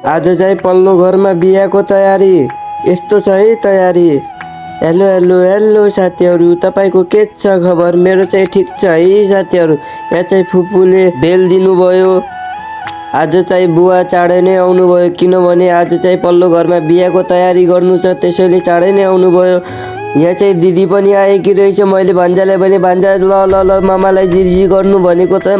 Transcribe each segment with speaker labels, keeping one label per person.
Speaker 1: आज चाहिँ पल्लो घरमा बिहाको तयारी यस्तो छ है तयारी। हेलो हेलो हेलो साथीहरू, तपाईँको के छ खबर? मेरो चाहिँ ठिक छ है साथीहरू। यहाँ चाहिँ फुपूले बेल दिनुभयो। आज चाहिँ बुवा चाँडै नै आउनुभयो, किनभने आज चाहिँ पल्लो घरमा बिहाको तयारी गर्नु छ, त्यसैले चाँडै नै आउनुभयो। यहाँ चाहिँ दिदी पनि आएकी रहेछ। मैले भान्जालाई भने भान्जा ल ल ल मामालाई जिजी गर्नु भनेको त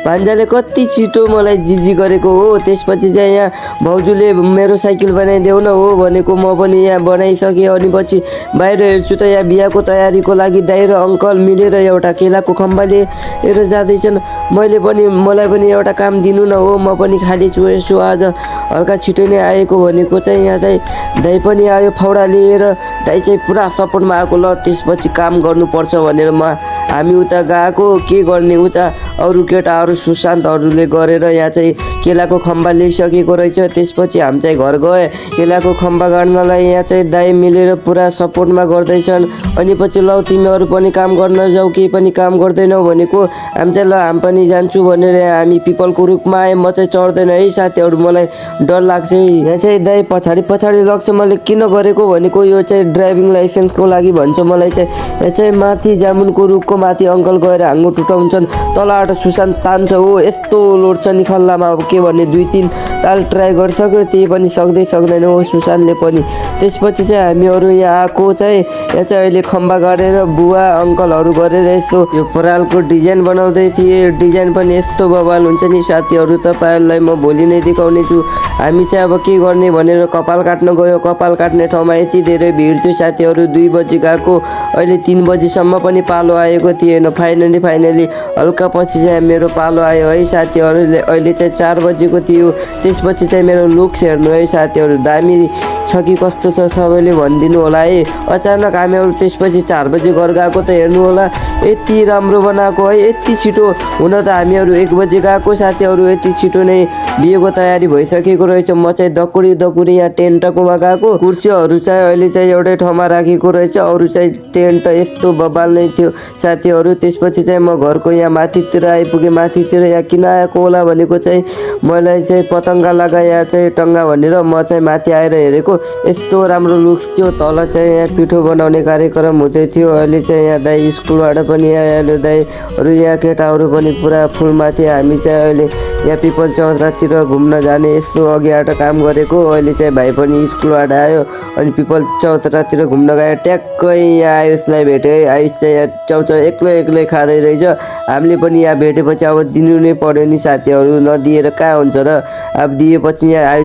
Speaker 1: भान्जाले कति छिटो मलाई जिजी गरेको हो। त्यसपछि चाहिँ यहाँ भाउजूले मेरो साइकल बनाइदेऊ न हो भनेको, म पनि यहाँ बनाइसकेँ। अनि पछि बाहिर हेर्छु त यहाँ बिहाको तयारीको लागि दाइ र अङ्कल मिलेर एउटा केलाको खम्बा लिएर जाँदैछन्। मलाई पनि एउटा काम दिनु न हो, म पनि खाली छु। यसो आज हल्का छिटो नै आएको भनेको चाहिँ यहाँ चाहिँ दाइ पनि आयो फाउडा लिएर। दाइ चाहिँ पुरा सपोर्टमा आएको। ल त्यसपछि काम गर्नुपर्छ भनेर हामी उता गएको। के गर्ने, उता अरू केटाहरू सुशान्तहरूले गरेर यहाँ चाहिँ केलाको खम्बा ल्याइसकेको रहेछ। त्यसपछि हामी चाहिँ घर गए केलाको खम्बा गाड्नलाई। यहाँ चाहिँ दाइ मिलेर पुरा सपोर्टमा गर्दैछन्। अनि पछि ल तिमीहरू पनि काम गर्न जाऊ, केही पनि काम गर्दैनौ भनेको हामी चाहिँ ल हामी पनि जान्छु भनेर हामी पिपलको रुखमा आएँ। म चाहिँ चढ्दैन है साथीहरू, मलाई डर लाग्छ है। यहाँ चाहिँ दाइ पछाडि लाग्छ। मैले किन गरेको भनेको यो चाहिँ ड्राइभिङ लाइसेन्सको लागि भन्छ मलाई चाहिँ। यहाँ चाहिँ माथि जामुनको रुखको माथि अङ्कल गएर हाँगो टुटाउँछन्, तलबाट सुशान्त तान्छ हो। यस्तो लोड्छ नि खल्लामा, अब के भन्ने, 2-3 ताल ट्राई गरिसक्यो, त्यही पनि सक्दैन हो सुशान्तले पनि। त्यसपछि चाहिँ हामीहरू यहाँ आएको चाहिँ यहाँ चाहिँ अहिले खम्बा गाडेर बुवा अङ्कलहरू गरेर यसो यो परालको डिजाइन बनाउँदै थिए। डिजाइन पनि यस्तो बवाल हुन्छ नि साथीहरू, तपाईँहरूलाई म भोलि नै देखाउने छु। हामी चाहिँ अब के गर्ने भनेर कपाल काट्न गयो। कपाल काट्ने ठाउँमा यति धेरै भिड थियो साथीहरू। 2 बजी गएको, अहिले 3 बजीसम्म पनि पालो आएको थिएन। फाइनली हल्का पछि चाहिँ मेरो पालो आयो है साथीहरूले। अहिले चाहिँ 4 बजीको थियो। त्यसपछि चाहिँ मेरो लुक्स हेर्नु है साथीहरू, दामी छ कि कस्तो छ सबैले भनिदिनु होला है। अचानक हामीहरू त्यसपछि 4 बजी घर गएको त हेर्नु होला, यति राम्रो बनाएको है। यति छिटो, हुन त हामीहरू 1 बजी गएको साथीहरू, यति छिटो नै बिहेको तयारी भइसकेको रहेछ। म चाहिँ दकुरी यहाँ टेन्टकोमा गएको। कुर्सीहरू चाहिँ अहिले चाहिँ एउटै ठाउँमा राखेको रहेछ, अरू चाहिँ टेन्ट यस्तो बबाल नै थियो साथीहरू। त्यसपछि चाहिँ म घरको यहाँ माथितिर आइपुगेँ। माथितिर यहाँ किन आएको होला भनेको चाहिँ मलाई चाहिँ पतङ्गा लगाए यहाँ चाहिँ टङ्गा भनेर म चाहिँ माथि आएर हेरेको। यस्तो राम्रो लुक्स थियो। तल चाहिँ यहाँ पिठो बनाउने कार्यक्रम हुँदै थियो। अहिले चाहिँ यहाँ दाइ स्कुलबाट पनि आइहाल्यो। दाइहरू यहाँ केटाहरू पनि पुरा फुलमा थिए। हामी चाहिँ अहिले यहाँ पिपल चौरातिर घुम्न जाने यस्तो अघिबाट काम गरेको। अहिले चाहिँ भाइ पनि स्कुलबाट आयो अनि पिपल चौरातिर घुम्न गयो। ट्याक्कै यहाँ आयुषलाई भेट्यो है। आयुष चाहिँ यहाँ चाउचाउ एक्लै खाँदै रहेछ। हामीले पनि यहाँ भेटेपछि अब दिनु नै पर्यो नि साथीहरू, नदिएर कहाँ हुन्छ र। अब दिएपछि यहाँ